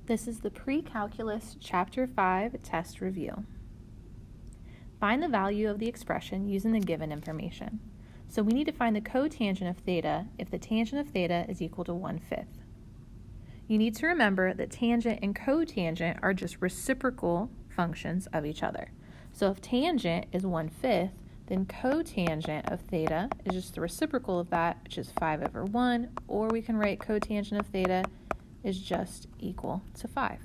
This is the Pre-Calculus Chapter 5 test review. Find the value of the expression using the given information. So we need to find the cotangent of theta if the tangent of theta is equal to 1/5. You need to remember that tangent and cotangent are just reciprocal functions of each other. So if tangent is 1/5, then cotangent of theta is just the reciprocal of that, which is 5/1, or we can write cotangent of theta is just equal to 5.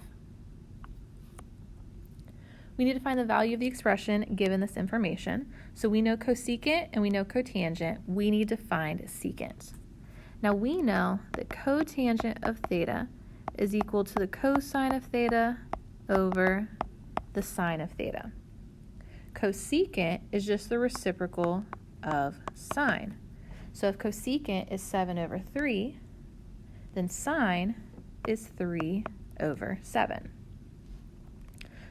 We need to find the value of the expression given this information. So we know cosecant and we know cotangent. We need to find secant. Now we know that cotangent of theta is equal to the cosine of theta over the sine of theta. Cosecant is just the reciprocal of sine. So if cosecant is 7/3, then sine is 3/7.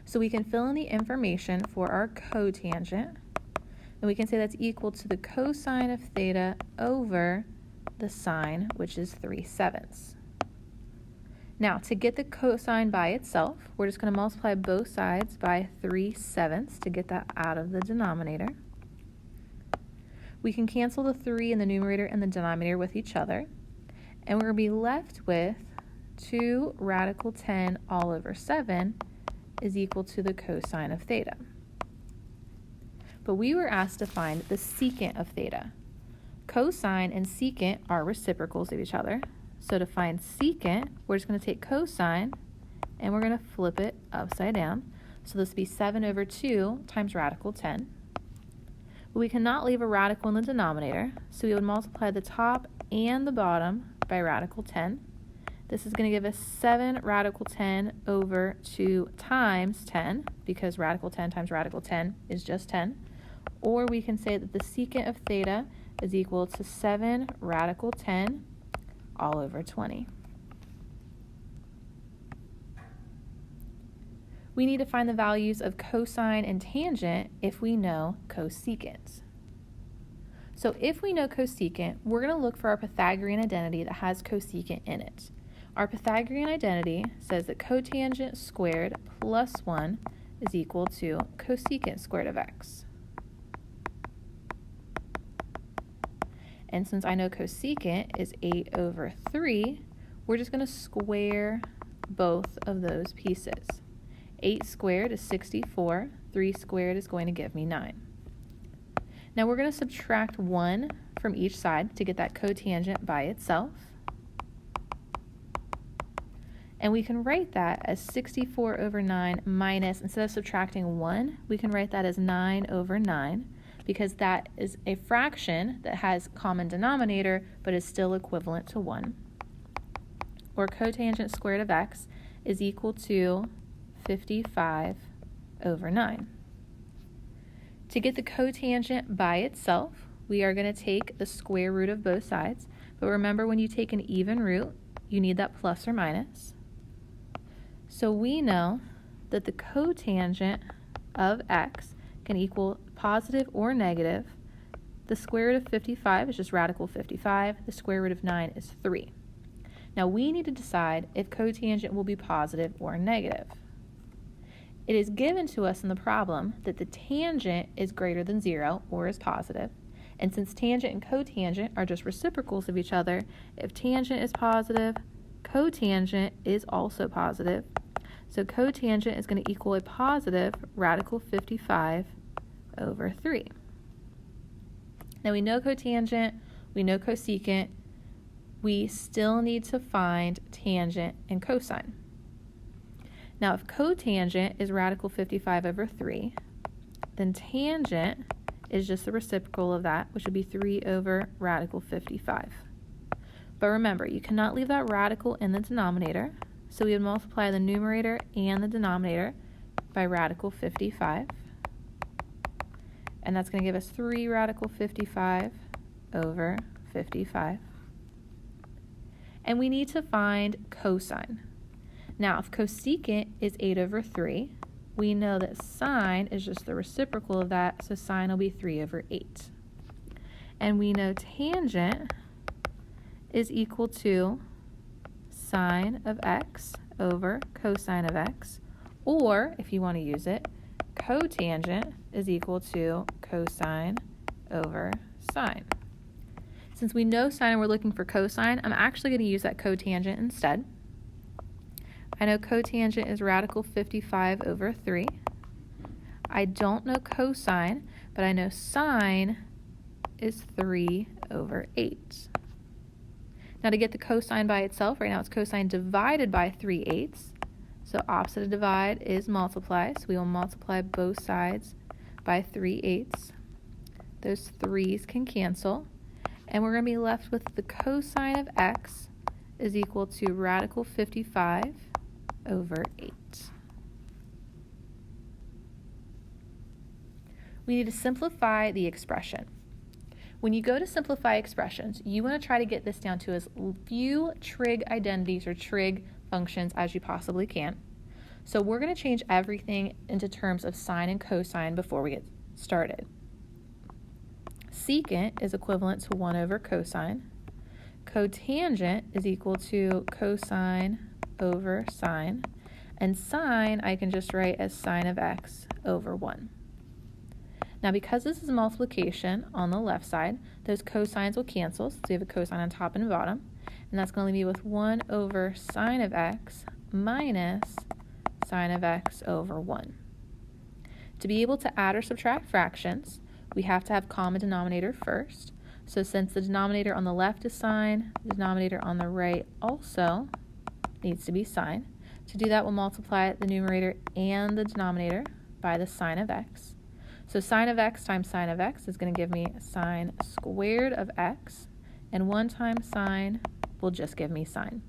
So we can fill in the information for our cotangent, and we can say that's equal to the cosine of theta over the sine, which is 3/7. Now, to get the cosine by itself, we're just going to multiply both sides by 3/7 to get that out of the denominator. We can cancel the 3 in the numerator and the denominator with each other, and we're going to be left with 2 radical 10 all over 7 is equal to the cosine of theta. But we were asked to find the secant of theta. Cosine and secant are reciprocals of each other. So to find secant, we're just going to take cosine and we're going to flip it upside down. So this would be 7/2 times radical 10. But we cannot leave a radical in the denominator, so we would multiply the top and the bottom by radical 10. This is going to give us 7 radical 10 over 2 times 10, because radical 10 times radical 10 is just 10. Or we can say that the secant of theta is equal to 7 radical 10 all over 20. We need to find the values of cosine and tangent if we know cosecant. So if we know cosecant, we're going to look for our Pythagorean identity that has cosecant in it. Our Pythagorean identity says that cotangent squared plus 1 is equal to cosecant squared of x. And since I know cosecant is 8/3, we're just going to square both of those pieces. 8 squared is 64. 3 squared is going to give me 9. Now we're going to subtract 1 from each side to get that cotangent by itself. And we can write that as 64/9 minus, instead of subtracting 1, we can write that as 9/9, because that is a fraction that has common denominator but is still equivalent to 1. Or cotangent squared of x is equal to 55/9. To get the cotangent by itself, we are going to take the square root of both sides. But remember, when you take an even root, you need that plus or minus. So we know that the cotangent of x can equal positive or negative. The square root of 55 is just radical 55. The square root of 9 is 3. Now we need to decide if cotangent will be positive or negative. It is given to us in the problem that the tangent is greater than 0 or is positive. And since tangent and cotangent are just reciprocals of each other, if tangent is positive, cotangent is also positive. So cotangent is going to equal a positive radical 55/3. Now we know cotangent, we know cosecant, we still need to find tangent and cosine. Now if cotangent is radical 55/3, then tangent is just the reciprocal of that, which would be 3/radical 55. But remember, you cannot leave that radical in the denominator, so we would multiply the numerator and the denominator by radical 55. And that's going to give us 3 radical 55/55. And we need to find cosine. Now, if cosecant is 8/3, we know that sine is just the reciprocal of that, so sine will be 3/8. And we know tangent is equal to sine of x over cosine of x, or if you want to use it, cotangent is equal to cosine over sine. Since we know sine and we're looking for cosine, I'm actually going to use that cotangent instead. I know cotangent is radical 55 over 3. I don't know cosine, but I know sine is 3 over 8. Now to get the cosine by itself, right now it's cosine divided by 3/8. So opposite of divide is multiply. So we will multiply both sides by 3/8. Those 3's can cancel. And we're going to be left with the cosine of x is equal to radical 55 over 8. We need to simplify the expression. When you go to simplify expressions, you want to try to get this down to as few trig identities or trig functions as you possibly can. So we're going to change everything into terms of sine and cosine before we get started. Secant is equivalent to 1 over cosine. Cotangent is equal to cosine over sine. And sine I can just write as sine of x over 1. Now because this is multiplication on the left side, those cosines will cancel, so we have a cosine on top and bottom. And that's going to be with 1 over sine of x minus sine of x over 1. To be able to add or subtract fractions, we have to have common denominator first. So since the denominator on the left is sine, the denominator on the right also needs to be sine. To do that, we'll multiply the numerator and the denominator by the sine of x. So sine of x times sine of x is going to give me sine squared of x, and 1 times sine will just give me sine.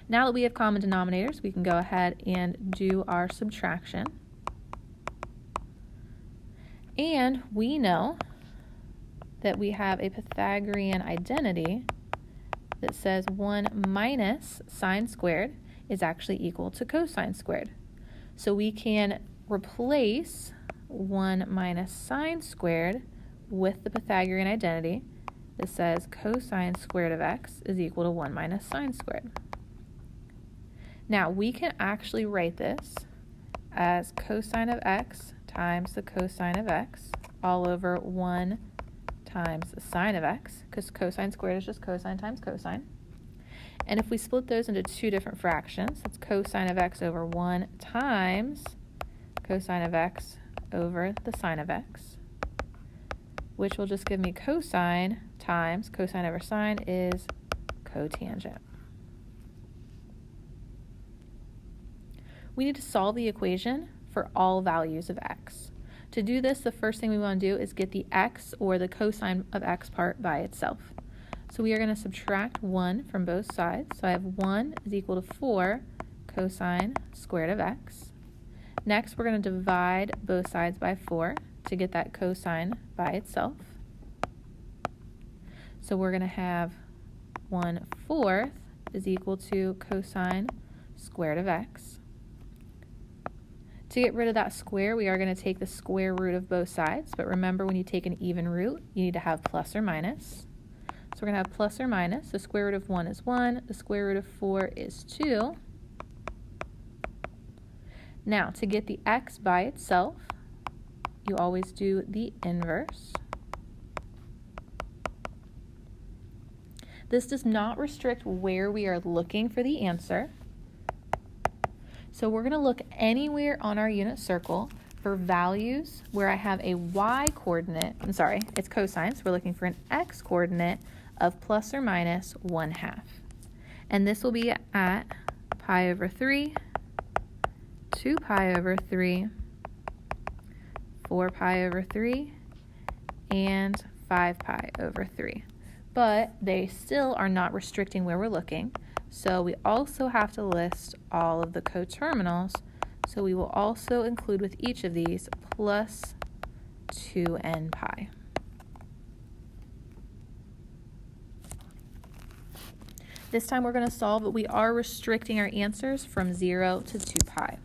Now that we have common denominators, we can go ahead and do our subtraction. And we know that we have a Pythagorean identity that says 1 minus sine squared is actually equal to cosine squared. So we can replace 1 minus sine squared with the Pythagorean identity that says cosine squared of x is equal to 1 minus sine squared. Now we can actually write this as cosine of x times the cosine of x all over 1 times the sine of x, because cosine squared is just cosine times cosine. And if we split those into two different fractions, it's cosine of x over 1 times cosine of x over the sine of x, which will just give me cosine times cosine over sine is cotangent. We need to solve the equation for all values of x. To do this, the first thing we want to do is get the x or the cosine of x part by itself. So we are going to subtract 1 from both sides. So I have 1 is equal to 4 cosine squared of x. Next, we're going to divide both sides by 4 to get that cosine by itself. So we're going to have 1/4 is equal to cosine squared of x. To get rid of that square, we are going to take the square root of both sides. But remember, when you take an even root, you need to have plus or minus. So we're going to have plus or minus. The square root of 1 is 1. The square root of 4 is 2. Now, to get the x by itself, you always do the inverse. This does not restrict where we are looking for the answer. So we're going to look anywhere on our unit circle for values where I have a y-coordinate, it's cosine, so we're looking for an x-coordinate of plus or minus 1/2. And this will be at pi over 3, 2 pi over 3, 4 pi over 3, and 5 pi over 3. But they still are not restricting where we're looking. So we also have to list all of the coterminals. So we will also include with each of these plus 2n pi. This time we're going to solve, but we are restricting our answers from 0 to 2 pi.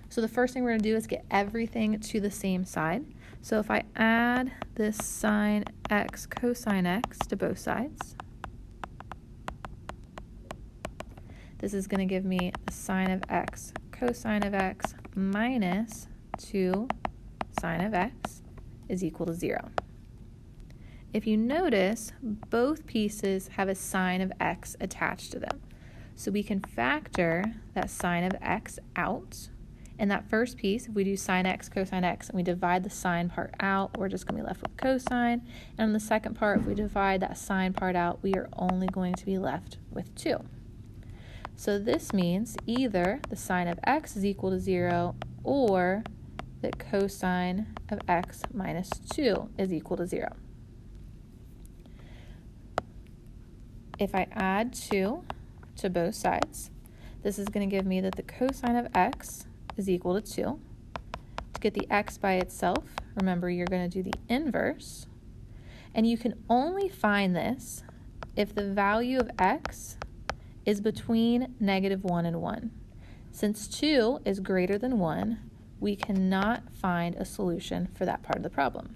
So the first thing we're going to do is get everything to the same side. So if I add this sine x cosine x to both sides, this is going to give me sine of x cosine of x minus 2 sine of x is equal to 0. If you notice, both pieces have a sine of x attached to them. So we can factor that sine of x out. In that first piece, if we do sine x cosine x and we divide the sine part out, we're just going to be left with cosine. And in the second part, if we divide that sine part out, we are only going to be left with 2. So this means either the sine of x is equal to 0 or that cosine of x minus 2 is equal to 0. If I add 2 to both sides, this is going to give me that the cosine of x is equal to 2. To get the x by itself, remember you're going to do the inverse. And you can only find this if the value of x is between -1 and 1. Since 2 is greater than 1, we cannot find a solution for that part of the problem.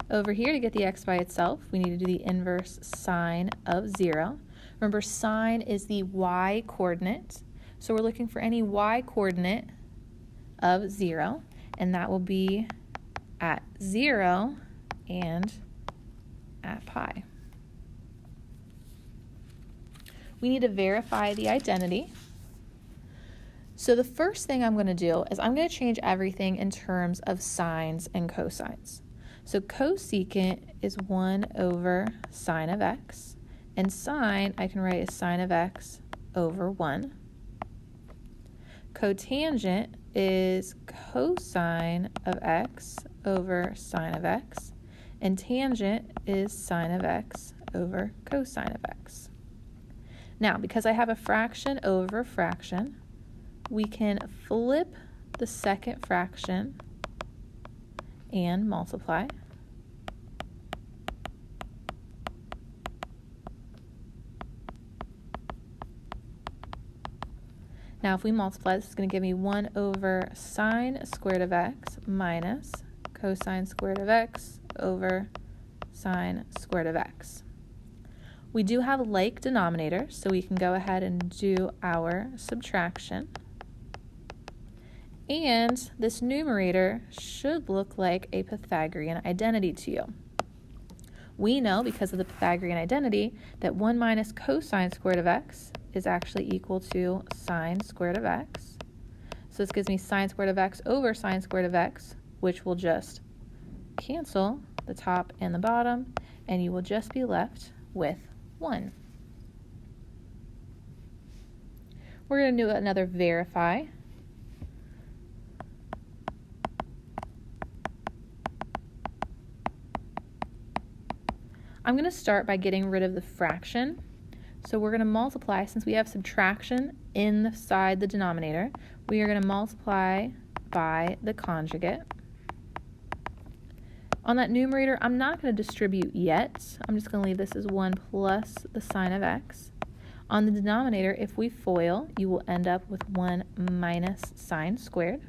Over here, to get the x by itself, we need to do the inverse sine of 0. Remember, sine is the y coordinate, so we're looking for any y coordinate of 0, and that will be at 0 and at pi. We need to verify the identity. So the first thing I'm going to do is I'm going to change everything in terms of sines and cosines. So cosecant is 1 over sine of x, and sine I can write as sine of x over 1. Cotangent is cosine of x over sine of x, and tangent is sine of x over cosine of x. Now, because I have a fraction over fraction, we can flip the second fraction and multiply. Now if we multiply, this is going to give me 1 over sine squared of x minus cosine squared of x over sine squared of x. We do have like denominators, so we can go ahead and do our subtraction. And this numerator should look like a Pythagorean identity to you. We know, because of the Pythagorean identity, that 1 minus cosine squared of x is actually equal to sine squared of x. So this gives me sine squared of x over sine squared of x, which will just cancel the top and the bottom, and you will just be left with 1. We're going to do another verify. I'm going to start by getting rid of the fraction. So we're going to multiply, since we have subtraction inside the denominator, we are going to multiply by the conjugate. On that numerator, I'm not going to distribute yet. I'm just going to leave this as 1 plus the sine of x. On the denominator, if we FOIL, you will end up with 1 minus sine squared.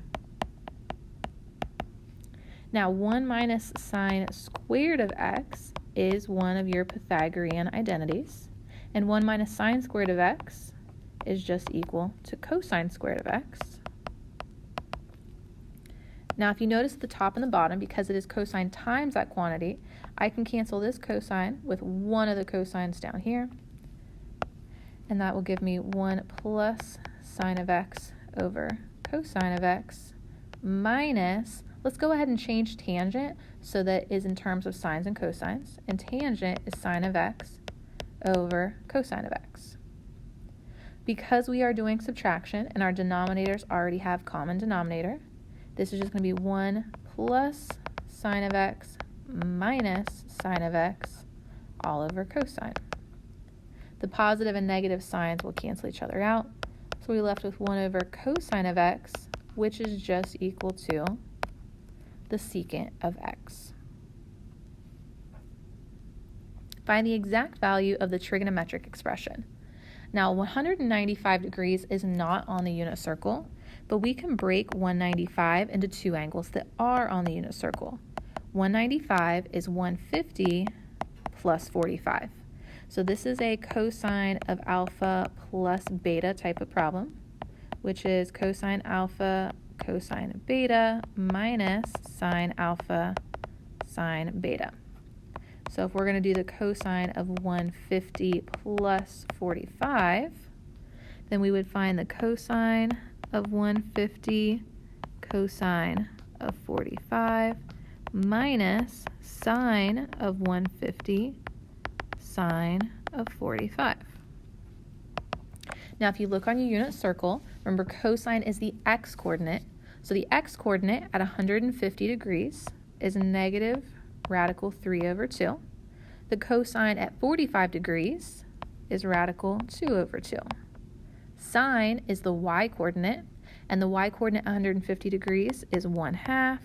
Now, 1 minus sine squared of x is one of your Pythagorean identities, and 1 minus sine squared of x is just equal to cosine squared of x. Now, if you notice at the top and the bottom, because it is cosine times that quantity, I can cancel this cosine with one of the cosines down here, and that will give me 1 plus sine of x over cosine of x minus, let's go ahead and change tangent so that it is in terms of sines and cosines, and tangent is sine of x over cosine of x. Because we are doing subtraction and our denominators already have common denominator, this is just going to be 1 plus sine of x minus sine of x all over cosine. The positive and negative signs will cancel each other out, so we're left with 1 over cosine of x, which is just equal to the secant of x. Find the exact value of the trigonometric expression. Now, 195 degrees is not on the unit circle, but we can break 195 into two angles that are on the unit circle. 195 is 150 plus 45. So this is a cosine of alpha plus beta type of problem, which is cosine alpha cosine beta minus sine alpha sine beta. So if we're going to do the cosine of 150 plus 45, then we would find the cosine of 150 cosine of 45 minus sine of 150 sine of 45. Now if you look on your unit circle, remember cosine is the x-coordinate. So the x-coordinate at 150 degrees is negative radical 3 over 2. The cosine at 45 degrees is radical 2 over 2. Sine is the y-coordinate, and the y-coordinate at 150 degrees is 1/2,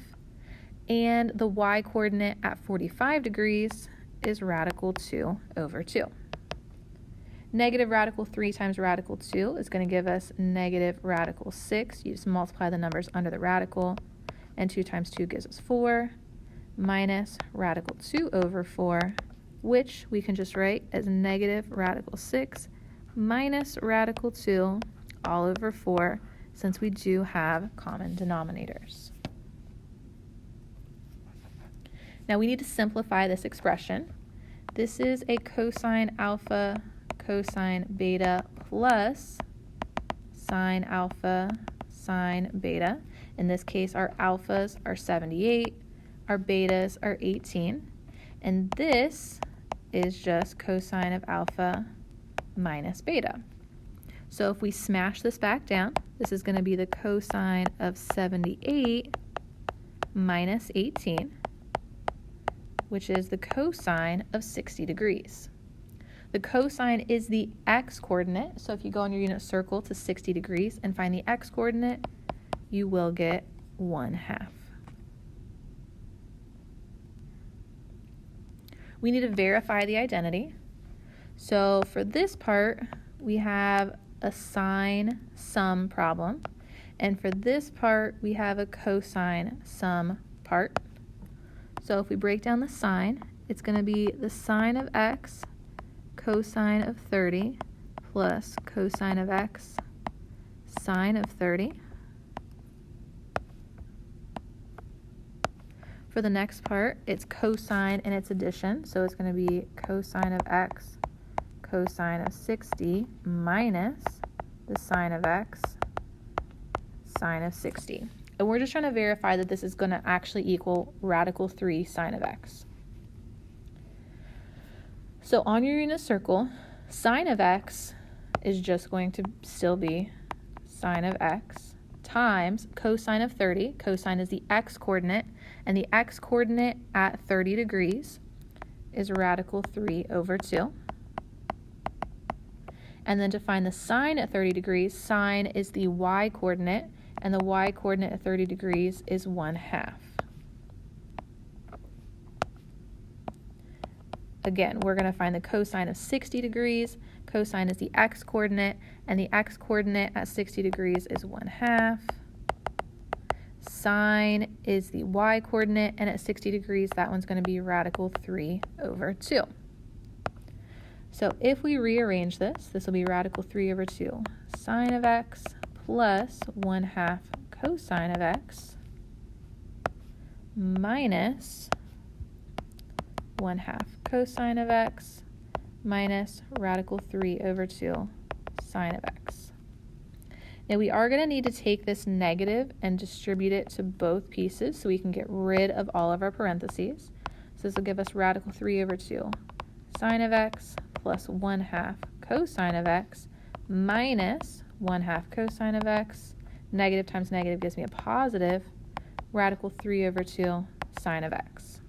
and the y-coordinate at 45 degrees is radical 2 over 2. Negative radical 3 times radical 2 is going to give us negative radical 6. You just multiply the numbers under the radical, and 2 times 2 gives us 4, minus radical 2 over 4, which we can just write as negative radical 6 minus radical 2 all over 4, since we do have common denominators. Now we need to simplify this expression. This is a cosine alpha cosine beta plus sine alpha sine beta. In this case, our alphas are 78, our betas are 18, and this is just cosine of alpha minus beta. So if we smash this back down, this is going to be the cosine of 78 minus 18, which is the cosine of 60 degrees. The cosine is the x-coordinate, so if you go on your unit circle to 60 degrees and find the x-coordinate, you will get 1/2. We need to verify the identity. So for this part, we have a sine sum problem, and for this part, we have a cosine sum part. So if we break down the sine, it's going to be the sine of x cosine of 30 plus cosine of x sine of 30. For the next part, it's cosine and its addition, so it's going to be cosine of x cosine of 60 minus the sine of x sine of 60. And we're just trying to verify that this is going to actually equal radical 3 sine of x. So on your unit circle, sine of x is just going to still be sine of x times cosine of 30. Cosine is the x-coordinate, and the x-coordinate at 30 degrees is radical 3 over 2. And then to find the sine at 30 degrees, sine is the y-coordinate, and the y-coordinate at 30 degrees is 1/2. Again, we're going to find the cosine of 60 degrees. Cosine is the x-coordinate, and the x-coordinate at 60 degrees is 1/2. Sine is the y-coordinate, and at 60 degrees, that one's going to be radical 3 over 2. So if we rearrange this, this will be radical 3 over 2 sine of x plus 1/2 cosine of x minus 1/2 cosine of x minus radical 3 over 2 sine of x. Now we are going to need to take this negative and distribute it to both pieces so we can get rid of all of our parentheses. So this will give us radical 3 over 2 sine of x plus 1/2 cosine of x minus 1/2 cosine of x. Negative times negative gives me a positive radical 3 over 2 sine of x.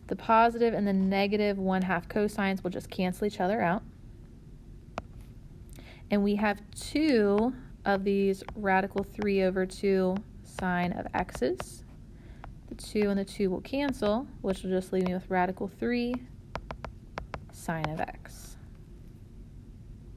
The positive and the negative 1/2 cosines will just cancel each other out. And we have 2 of these radical 3 over 2 sine of x's. The 2 and the 2 will cancel, which will just leave me with radical 3 sine of x.